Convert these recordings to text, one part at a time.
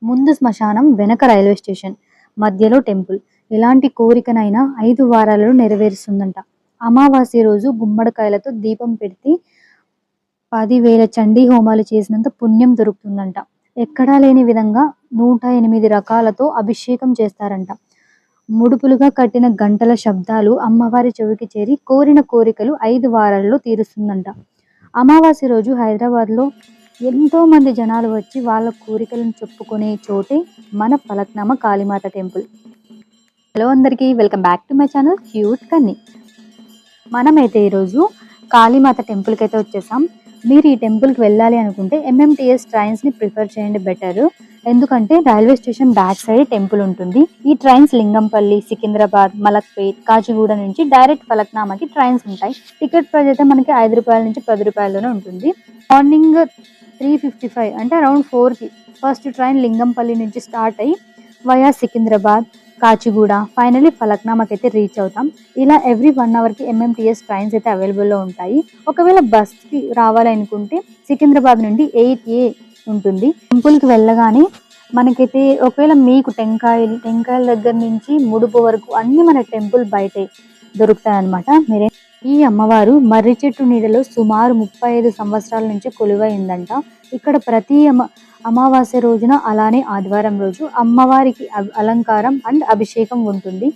ముందు శ్మశానం, వెనక రైల్వే స్టేషన్, మధ్యలో టెంపుల్. ఎలాంటి కోరికనైనా 5 వారాలలో నెరవేరుస్తుందంట. అమావాస్య రోజు గుమ్మడికాయలతో దీపం పెడితే 10,000 చండీ హోమాలు చేసినంత పుణ్యం దొరుకుతుందంట. ఎక్కడా లేని విధంగా 108 రకాలతో అభిషేకం చేస్తారంట. ముడుపులుగా కట్టిన గంటల శబ్దాలు అమ్మవారి చెవికి చేరి కోరిన కోరికలు 5 వారాల్లో తీరుస్తుందంట. అమావాస్య రోజు హైదరాబాద్లో ఎంతో మంది జనాలు వచ్చి వాళ్ళ కోరికలను చెప్పుకునే చోటే మన ఫలక్నామా కాళీమాత టెంపుల్. హలో అందరికీ, welcome back to my channel cute కన్నీ. మనమైతే ఈరోజు కాళీమాత టెంపుల్కి అయితే వచ్చేసాం. మీరు ఈ టెంపుల్కి వెళ్ళాలి అనుకుంటే ఎంఎంటీఎస్ ట్రైన్స్ని ప్రిఫర్ చేయండి బెటర్. ఎందుకంటే railway station back side temple ఉంటుంది. ఈ ట్రైన్స్ లింగంపల్లి, సికింద్రాబాద్, మలక్పేట్, కాచిగూడ నుంచి డైరెక్ట్ ఫలక్నామాకి ట్రైన్స్ ఉంటాయి. టికెట్ ప్రైస్ అయితే మనకి 5 రూపాయల నుంచి 10 రూపాయల్లోనే ఉంటుంది. మార్నింగ్ 3:55 అంటే అరౌండ్ 4కి ఫస్ట్ ట్రైన్ లింగంపల్లి నుంచి స్టార్ట్ అయ్యి వయా సికింద్రాబాద్, కాచిగూడ, ఫైనలీ ఫలక్నామాకి అయితే రీచ్ అవుతాం. ఇలా ఎవ్రీ 1 అవర్కి ఎంఎంటీఎస్ ట్రైన్స్ అయితే అవైలబుల్లో ఉంటాయి. ఒకవేళ బస్కి రావాలనుకుంటే సికింద్రాబాద్ నుండి 8A ఉంటుంది. టెంపుల్కి వెళ్ళగానే మనకైతే ఒకవేళ మీకు టెంకాయల దగ్గర నుంచి ముడుపు వరకు అన్నీ మన టెంపుల్ బయటే దొరుకుతాయి అన్నమాట. ఈ అమ్మవారు మర్రి చెట్టు నీడలో సుమారు 35 సంవత్సరాల నుంచి కొలువైందంట. ఇక్కడ ప్రతి అమావాస్య రోజున అలానే ఆదివారం రోజు అమ్మవారికి అలంకారం అండ్ అభిషేకం ఉంటుంది.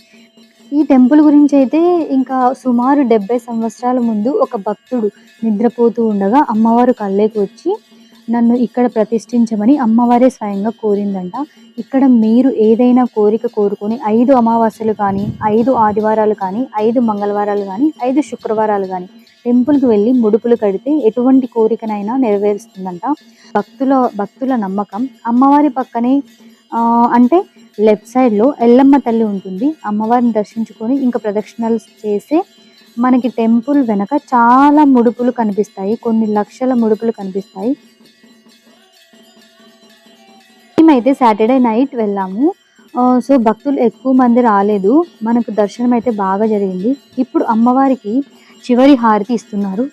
ఈ టెంపుల్ గురించి అయితే ఇంకా సుమారు 70 సంవత్సరాల ముందు ఒక భక్తుడు నిద్రపోతూ ఉండగా అమ్మవారు కళ్ళకి వచ్చి నన్ను ఇక్కడ ప్రతిష్ఠించమని అమ్మవారే స్వయంగా కోరిందంట. ఇక్కడ మీరు ఏదైనా కోరిక కోరుకొని 5 అమావాస్యలు కానీ, 5 ఆదివారాలు కానీ, 5 మంగళవారాలు కానీ, 5 శుక్రవారాలు కానీ టెంపుల్కి వెళ్ళి ముడుపులు కడితే ఎటువంటి కోరికనైనా నెరవేరుస్తుందంట. భక్తుల నమ్మకం. అమ్మవారి పక్కనే అంటే లెఫ్ట్ సైడ్లో ఎల్లమ్మ తల్లి ఉంటుంది. అమ్మవారిని దర్శించుకొని ఇంకా ప్రదక్షిణలు చేస్తే మనకి టెంపుల్ వెనక చాలా ముడుపులు కనిపిస్తాయి. కొన్ని లక్షల ముడుపులు కనిపిస్తాయి. మేమైతే సాటర్డే నైట్ వెళ్ళాము. సో భక్తులు ఎక్కువ మంది రాలేదు. మనకు దర్శనం అయితే బాగా జరిగింది. ఇప్పుడు అమ్మవారికి చివరి హారతి ఇస్తున్నారు.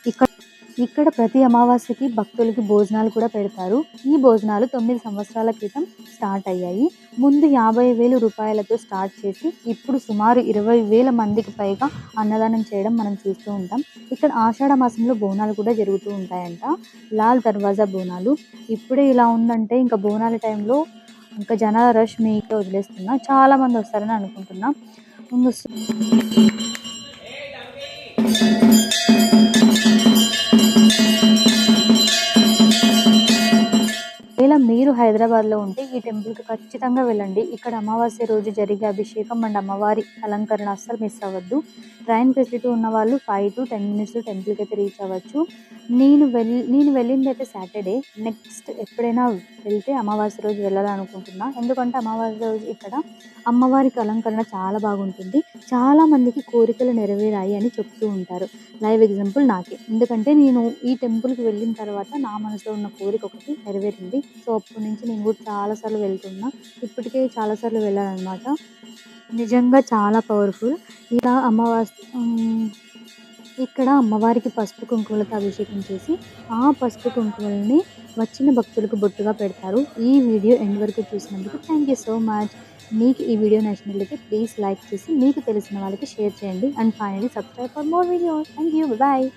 ఇక్కడ ప్రతి అమావాస్యకి భక్తులకి భోజనాలు కూడా పెడతారు. ఈ భోజనాలు 9 సంవత్సరాల క్రితం స్టార్ట్ అయ్యాయి. ముందు 50,000 రూపాయలతో స్టార్ట్ చేసి ఇప్పుడు సుమారు 20,000 మందికి పైగా అన్నదానం చేయడం మనం చూస్తూ ఉంటాం. ఇక్కడ ఆషాఢ మాసంలో బోనాలు కూడా జరుగుతూ ఉంటాయంట. లాల్ దర్వాజా బోనాలు. ఇప్పుడే ఇలా ఉందంటే ఇంకా బోనాల టైంలో ఇంకా జనాల రష్ మీకు వదిలేస్తున్నా. చాలా మంది వస్తారని అనుకుంటున్నా. ముందు మీరు హైదరాబాద్లో ఉంటే ఈ టెంపుల్కి ఖచ్చితంగా వెళ్ళండి. ఇక్కడ అమావాస్య రోజు జరిగే అభిషేకం అండ్ అమ్మవారి అలంకరణ అస్సలు మిస్ అవ్వద్దు. ట్రైన్ ఫెసిలిటీ ఉన్న వాళ్ళు 5 to 10 minutes టెంపుల్కి అయితే రీచ్ అవ్వచ్చు. నేను వెళ్ళింది అయితే సాటర్డే. నెక్స్ట్ ఎప్పుడైనా వెళ్తే అమావాస్య రోజు వెళ్ళాలనుకుంటున్నా. ఎందుకంటే అమావాస్య రోజు ఇక్కడ అమ్మవారికి అలంకరణ చాలా బాగుంటుంది. చాలామందికి కోరికలు నెరవేరాయి అని చెప్తూ ఉంటారు. లైవ్ ఎగ్జాంపుల్ నాకే. ఎందుకంటే నేను ఈ టెంపుల్కి వెళ్ళిన తర్వాత నా మనసులో ఉన్న కోరిక ఒకటి నెరవేరింది. సో అప్పటి నుంచి నేను కూడా చాలాసార్లు వెళ్తున్నా. ఇప్పటికే చాలాసార్లు వెళ్ళానమాట. నిజంగా చాలా పవర్ఫుల్. ఇలా ఇక్కడ అమ్మవారికి పసుపు కుంకుమలతో అభిషేకం చేసి ఆ పసుపు కుంకుమల్ని వచ్చిన భక్తులకు బొట్టుగా పెడతారు. ఈ వీడియో ఎండ్ వరకు చూసినందుకు థ్యాంక్ యూ సో మచ్. మీకు ఈ వీడియో నచ్చినట్లయితే ప్లీజ్ లైక్ చేసి మీకు తెలిసిన వాళ్ళకి షేర్ చేయండి. And finally subscribe for more videos. Thank you. Bye.